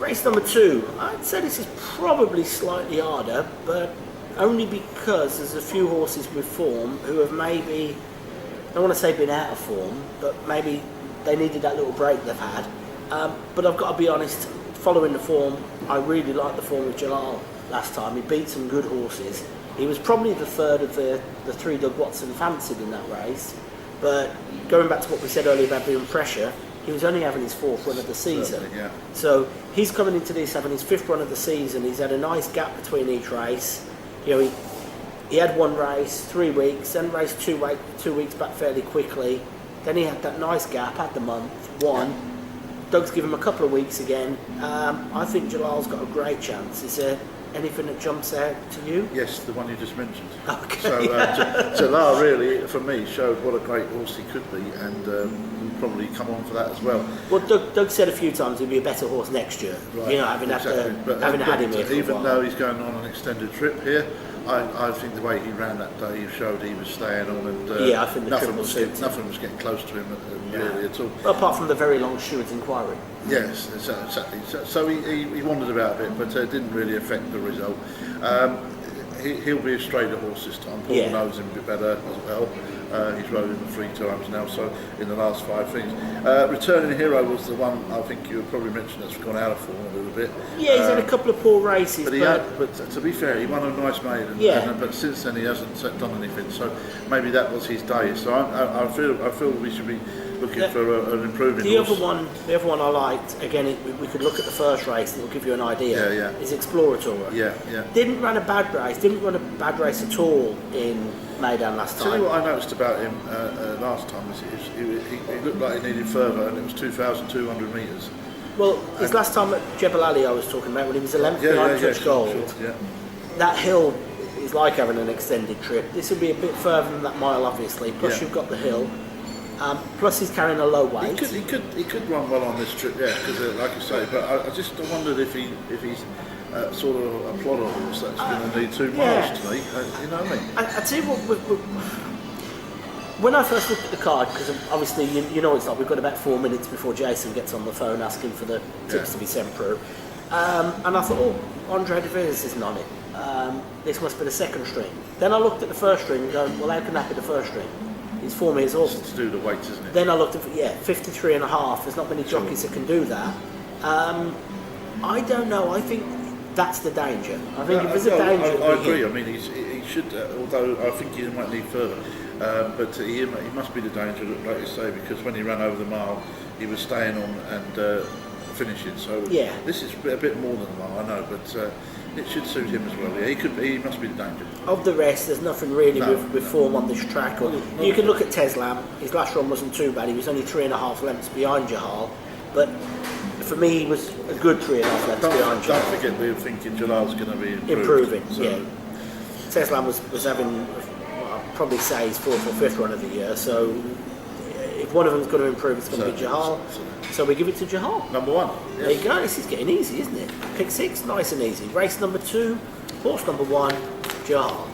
Race number 2, I'd say this is probably slightly harder, but only because there's a few horses with form who have maybe, I don't want to say been out of form, but maybe they needed that little break they've had. But I've got to be honest, following the form, I really liked the form of Jalal last time. He beat some good horses. He was probably the third of the three Doug Watson fancied in that race. But going back to what we said earlier about being pressure, he was only having his 4th run of the season. Yeah. So he's coming into this having his 5th run of the season. He's had a nice gap between each race. You know, he had one race, 3 weeks, then raced 2 weeks back fairly quickly. Then he had that nice gap, had the month, won. Yeah. Doug's given him a couple of weeks again. I think Jalal's got a great chance. Is there anything that jumps out to you? Yes, the one you just mentioned. Okay. So Jalal really, for me, showed what a great horse he could be, and will probably come on for that as well. Well, Doug said a few times he'd be a better horse next year. Right. You know, having had him here for even a while. though he's going on an extended trip here, I think the way he ran that day, he showed he was staying on, and I think nothing was getting close to him really at all. Well, apart from the very long steward's inquiry. Yes, exactly. So he wandered about a bit, but it didn't really affect the result. He'll be a straighter horse this time. Paul knows him a bit better as well. He's rode him 3 times now, so in the last 5 things. Returning Hero was the one I think you would probably mention that's gone out of form a little bit. Yeah, he's had a couple of poor races. But to be fair, he won a nice maiden, but since then he hasn't done anything. So maybe that was his day. So I feel we should be looking for an improving horse. The other one I liked, again, we could look at the first race and it'll give you an idea. Is Explorator. Yeah. Didn't run a bad race at all in Maidan last time. Tell you what I noticed about him last time is he looked like he needed further, and it was 2,200 metres. Well, his last time at Jebel I was talking about, when he was a length behind Touch Gold. Sure. That hill is like having an extended trip. This will be a bit further than that mile, obviously. Plus you've got the hill. Plus he's carrying a low weight. He could run well on this trip, because like you say. But I just wondered if he's sort of a plodder horse that's going to need 2 miles to me. You know what I mean? I tell you what. When I first looked at the card, because obviously you know it's like we've got about 4 minutes before Jason gets on the phone asking for the tips to be sent through, and I thought, Andre de Villiers isn't on it. This must be the second string. Then I looked at the first string and going, well, how can that be the first string? He's 4 meters off. It's to do the weights, isn't it? Then I looked at 53 and a half. There's not many jockeys that can do that. I don't know. I think that's the danger. I think if there's a danger, I agree. I mean, he should. Although I think he might need further. But he must be the danger, like you say, because when he ran over the mile, he was staying on and finishing. So this is a bit more than a mile, I know, but it should suit him as well. Yeah, he must be the danger. Of the rest, there's nothing really with form on this track. You can look at Teslam. His last run wasn't too bad. He was only 3.5 lengths behind Jahal, but for me, he was a good 3.5 lengths behind Jahal. Don't forget, we were thinking Jalal's going to be improving. So. Teslam was having, probably say his 4th or 5th run of the year, so if one of them's going to improve, it's going to be Jahal. So we give it to Jahal. Number 1. Yes. There you go. This is getting easy, isn't it? Pick 6, nice and easy. Race number 2, horse number 1, Jahal.